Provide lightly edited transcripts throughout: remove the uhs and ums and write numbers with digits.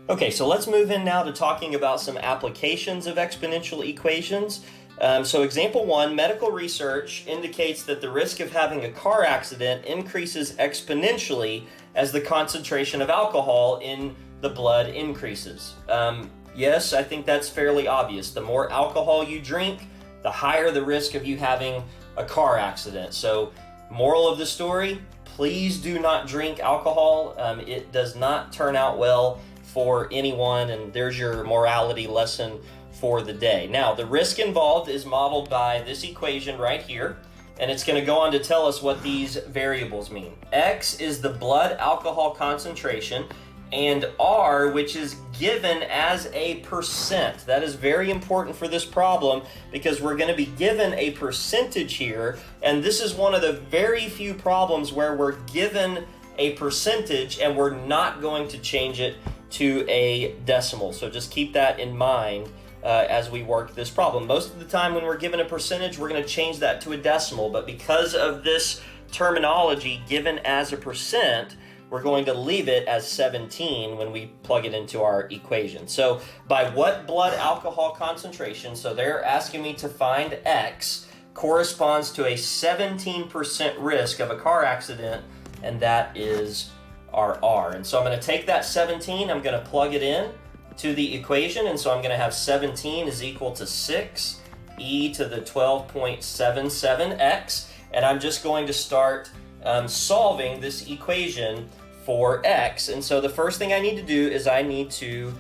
Okay, so let's move in now to talking about some applications of exponential equations. So example 1, medical research indicates that the risk of having a car accident increases exponentially as the concentration of alcohol in the blood increases. Yes, I think that's fairly obvious. The more alcohol you drink, the higher the risk of you having a car accident. So moral of the story, please do not drink alcohol. It does not turn out well for anyone, and there's your morality lesson for the day. Now, the risk involved is modeled by this equation right here, and it's going to go on to tell us what these variables mean. X is the blood alcohol concentration, and R, which is given as a percent. That is very important for this problem because we're going to be given a percentage here, and this is one of the very few problems where we're given a percentage and we're not going to change it to a decimal. So just keep that in mind as we work this problem. Most of the time when we're given a percentage, we're going to change that to a decimal, but because of this terminology given as a percent, we're going to leave it as 17 when we plug it into our equation. So by what blood alcohol concentration, so they're asking me to find X, corresponds to a 17% risk of a car accident, and that is our R. And so I'm going to take that 17, I'm going to plug it in to the equation, and so I'm going to have 17 is equal to 6 e to the 12.77x, and I'm just going to start solving this equation for x. And so the first thing I need to do is I need to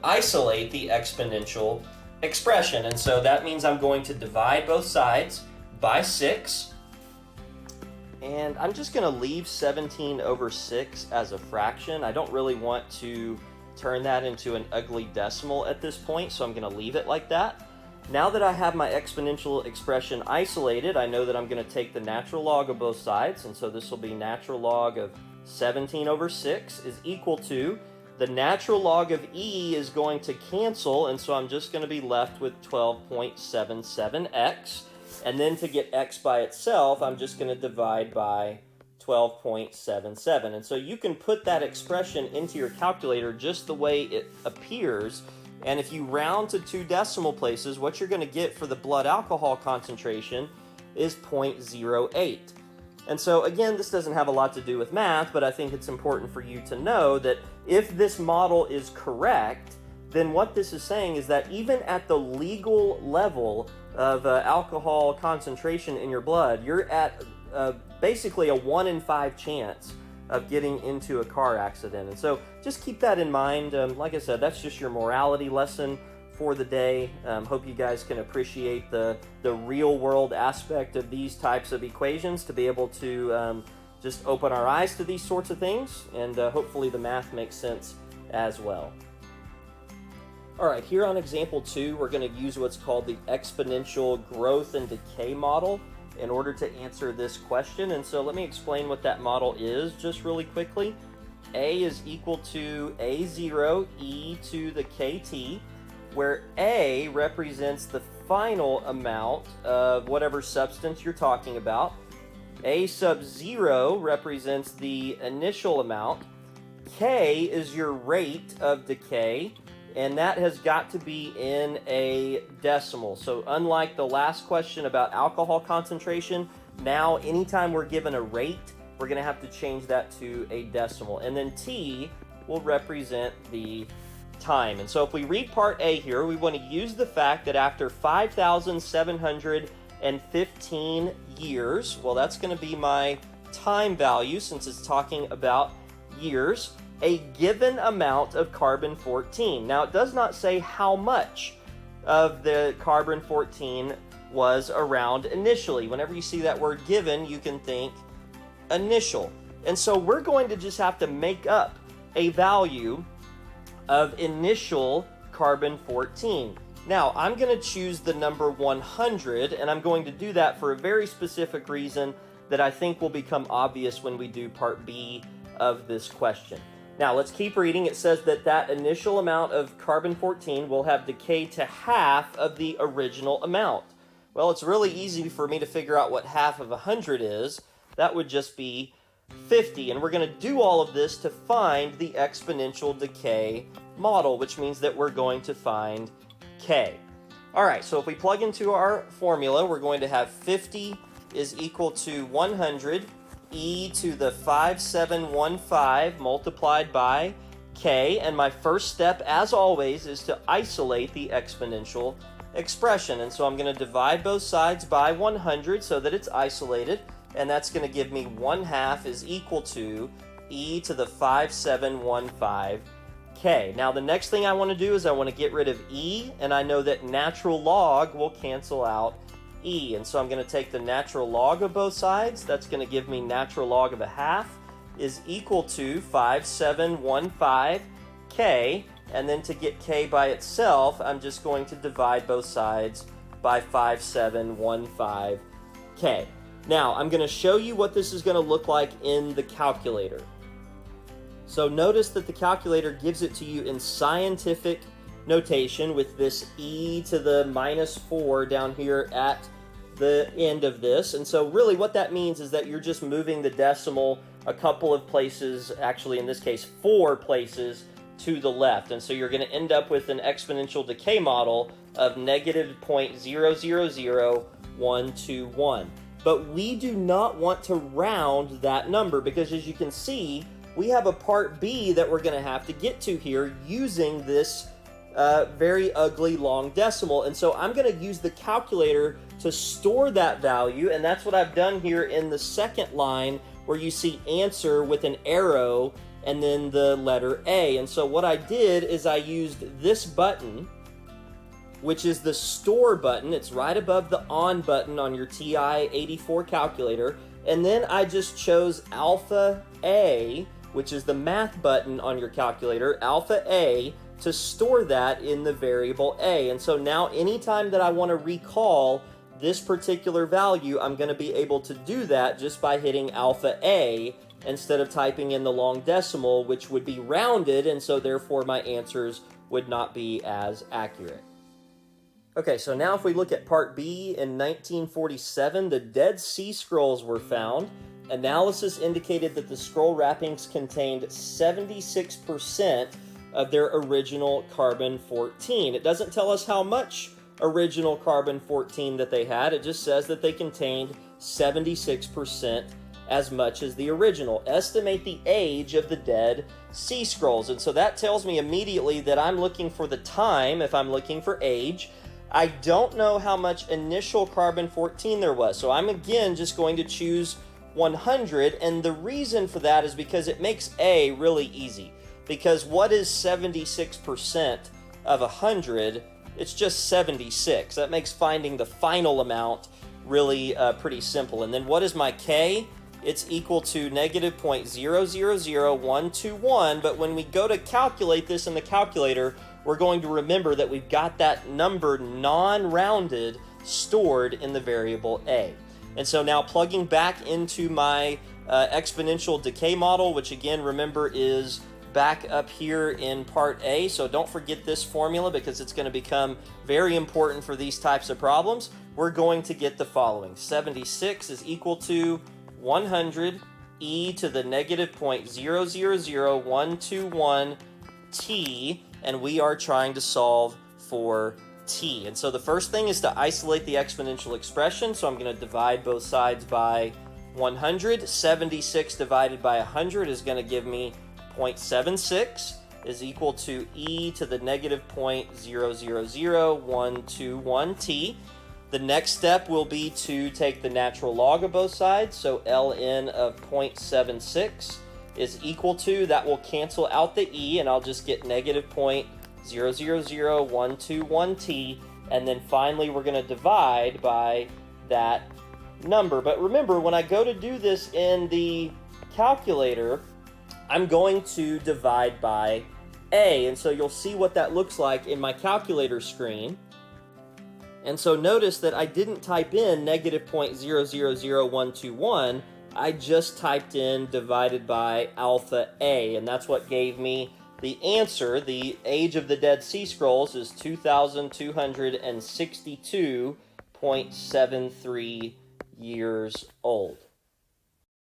isolate the exponential expression, and so that means I'm going to divide both sides by 6, and I'm just going to leave 17 over 6 as a fraction. I don't really want to turn that into an ugly decimal at this point, so I'm going to leave it like that. Now that I have my exponential expression isolated, I know that I'm going to take the natural log of both sides, and so this will be natural log of 17 over 6 is equal to, the natural log of e is going to cancel, and so I'm just going to be left with 12.77x, and then to get x by itself, I'm just going to divide by 12.77, and so you can put that expression into your calculator just the way it appears. And if you round to 2 decimal places, what you're going to get for the blood alcohol concentration is 0.08. And so again, this doesn't have a lot to do with math, but I think it's important for you to know that if this model is correct, then what this is saying is that even at the legal level of alcohol concentration in your blood, you're at basically a 1 in 5 chance of getting into a car accident. And so just keep that in mind. Like I said, that's just your morality lesson for the day. Hope you guys can appreciate the real world aspect of these types of equations to be able to just open our eyes to these sorts of things, and hopefully the math makes sense as well. All right, here on example 2, we're going to use what's called the exponential growth and decay model in order to answer this question. And so let me explain what that model is just really quickly. A is equal to A0 e to the kt, where A represents the final amount of whatever substance you're talking about. A sub 0 represents the initial amount. K is your rate of decay, and that has got to be in a decimal. So unlike the last question about alcohol concentration, now anytime we're given a rate, we're going to have to change that to a decimal. And then T will represent the time. And so if we read part A here, we want to use the fact that after 5,715 years, well, that's going to be my time value since it's talking about years, a given amount of carbon-14. Now, it does not say how much of the carbon-14 was around initially. Whenever you see that word given, you can think initial. And so we're going to just have to make up a value of initial carbon-14. Now, I'm going to choose the number 100, and I'm going to do that for a very specific reason that I think will become obvious when we do part B of this question. Now, let's keep reading. It says that that initial amount of carbon-14 will have decayed to half of the original amount. Well, it's really easy for me to figure out what half of 100 is. That would just be 50. And we're going to do all of this to find the exponential decay model, which means that we're going to find k. All right, so if we plug into our formula, we're going to have 50 is equal to 100 e to the 5715 multiplied by k, and my first step, as always, is to isolate the exponential expression. And so I'm going to divide both sides by 100 so that it's isolated, and that's going to give me 1/2 is equal to e to the 5715 k. Now the next thing I want to do is I want to get rid of e, and I know that natural log will cancel out e, and so I'm going to take the natural log of both sides. That's going to give me natural log of 1/2 is equal to 5715k, and then to get k by itself, I'm just going to divide both sides by 5715k. Now, I'm going to show you what this is going to look like in the calculator. So notice that the calculator gives it to you in scientific notation with this e to the -4 down here at the end of this. And so really what that means is that you're just moving the decimal a couple of places, actually in this case 4 places, to the left. And so you're going to end up with an exponential decay model of -0.000121. But we do not want to round that number, because as you can see, we have a part B that we're going to have to get to here using this very ugly long decimal. And so I'm going to use the calculator to store that value, and that's what I've done here in the second line where you see answer with an arrow and then the letter A. And so what I did is I used this button, which is the store button. It's right above the on button on your TI-84 calculator. And then I just chose alpha A, which is the math button on your calculator, alpha A, to store that in the variable A. And so now anytime that I want to recall this particular value, I'm going to be able to do that just by hitting alpha A instead of typing in the long decimal, which would be rounded, and so therefore my answers would not be as accurate. Okay, so now if we look at Part B, in 1947, the Dead Sea Scrolls were found. Analysis indicated that the scroll wrappings contained 76% of their original carbon-14. It doesn't tell us how much original carbon-14 that they had. It just says that they contained 76% as much as the original. Estimate the age of the Dead Sea Scrolls. And so that tells me immediately that I'm looking for the time if I'm looking for age. I don't know how much initial carbon-14 there was, so I'm again just going to choose 100, and the reason for that is because it makes A really easy. Because what is 76% of 100? It's just 76. That makes finding the final amount really pretty simple. And then what is my K? It's equal to -0.000121, but when we go to calculate this in the calculator, we're going to remember that we've got that number non-rounded stored in the variable A. And so now plugging back into my exponential decay model, which again, remember, is back up here in part A. So don't forget this formula because it's going to become very important for these types of problems. We're going to get the following. 76 is equal to 100 e to the -0.000121 t, and we are trying to solve for t. And so the first thing is to isolate the exponential expression. So I'm going to divide both sides by 100. 76 divided by 100 is going to give me 0.76 is equal to e to the -0.000121 t. The next step will be to take the natural log of both sides. So ln of 0.76 is equal to, that will cancel out the e, and I'll just get -0.000121 t. And then finally we're going to divide by that number. But remember, when I go to do this in the calculator, I'm going to divide by A, and so you'll see what that looks like in my calculator screen. And so notice that I didn't type in -0.000121, I just typed in divided by alpha A, and that's what gave me the answer. The age of the Dead Sea Scrolls is 2,262.73 years old.